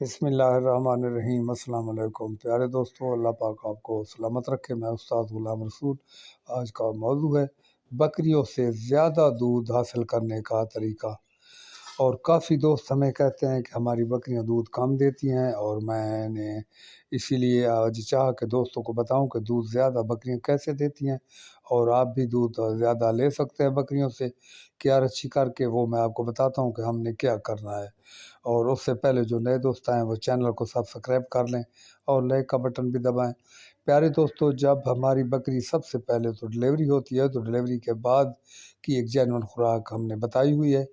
بسم اللہ الرحمن الرحیم۔ السلام علیکم پیارے دوستو، اللہ پاک آپ کو سلامت رکھے۔ میں استاد غلام رسول۔ آج کا موضوع ہے بکریوں سے زیادہ دودھ حاصل کرنے کا طریقہ۔ اور کافی دوست ہمیں کہتے ہیں کہ ہماری بکریاں دودھ کم دیتی ہیں، اور میں نے اسی لیے آج چاہا کہ دوستوں کو بتاؤں کہ دودھ زیادہ بکریاں کیسے دیتی ہیں، اور آپ بھی دودھ زیادہ لے سکتے ہیں بکریوں سے کیئر اچھی کر کے۔ وہ میں آپ کو بتاتا ہوں کہ ہم نے کیا کرنا ہے۔ اور اس سے پہلے جو نئے دوست آئیں وہ چینل کو سبسکرائب کر لیں اور لائک کا بٹن بھی دبائیں۔ پیارے دوستو، جب ہماری بکری سب سے پہلے تو ڈلیوری ہوتی ہے، تو ڈلیوری کے بعد کی ایک جینون خوراک ہم نے بتائی ہوئی ہے،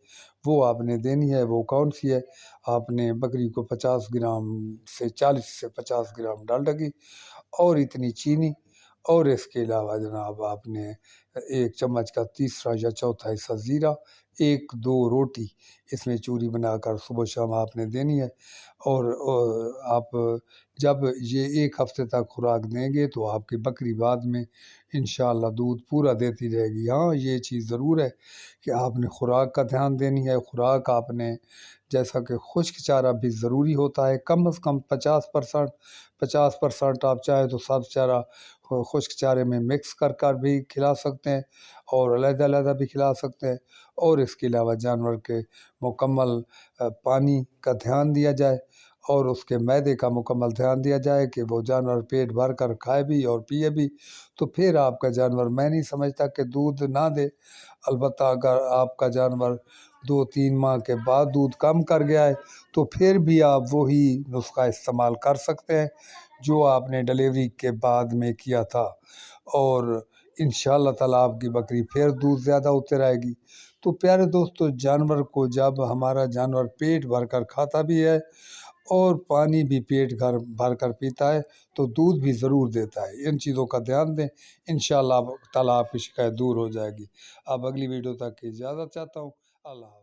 وہ آپ نے دینی ہے۔ وہ کون سی ہے؟ آپ نے بکری کو 40 سے 50 گرام ڈالڈا گھی اور اتنی چینی، اور اس کے علاوہ جناب آپ نے 1 چمچ کا تیسرا یا چوتھا حصہ زیرہ، 1-2 روٹی اس میں چوری بنا کر صبح شام آپ نے دینی ہے۔ اور آپ جب یہ 1 ہفتے تک خوراک دیں گے تو آپ کی بکری بعد میں انشاءاللہ دودھ پورا دیتی رہے گی۔ ہاں، یہ چیز ضرور ہے کہ آپ نے خوراک کا دھیان دینی ہے۔ خوراک آپ نے جیسا کہ خشک چارہ بھی ضروری ہوتا ہے، کم از کم 50% آپ چاہے تو سبز چارہ خشک چارے میں مکس کر بھی کھلا سکتے ہیں، اور علیحدہ علیحدہ بھی کھلا سکتے ہیں۔ اور اس کے علاوہ جانور کے مکمل پانی کا دھیان دیا جائے، اور اس کے معدے کا مکمل دھیان دیا جائے کہ وہ جانور پیٹ بھر کر کھائے بھی اور پیے بھی، تو پھر آپ کا جانور، میں نہیں سمجھتا کہ دودھ نہ دے۔ البتہ اگر آپ کا جانور 2-3 ماہ کے بعد دودھ کم کر گیا ہے تو پھر بھی آپ وہی نسخہ استعمال کر سکتے ہیں جو آپ نے ڈلیوری کے بعد میں کیا تھا، اور انشاءاللہ تعالیٰ آپ کی بکری پھر دودھ زیادہ ہوتے رہے گی۔ تو پیارے دوستو، جانور کو جب ہمارا جانور پیٹ بھر کر کھاتا بھی ہے اور پانی بھی پیٹ بھر کر پیتا ہے تو دودھ بھی ضرور دیتا ہے۔ ان چیزوں کا دھیان دیں، انشاءاللہ تعالیٰ آپ کی شکایت دور ہو جائے گی۔ اب اگلی ویڈیو تک کی اجازت چاہتا ہوں۔ اللہ حافظ۔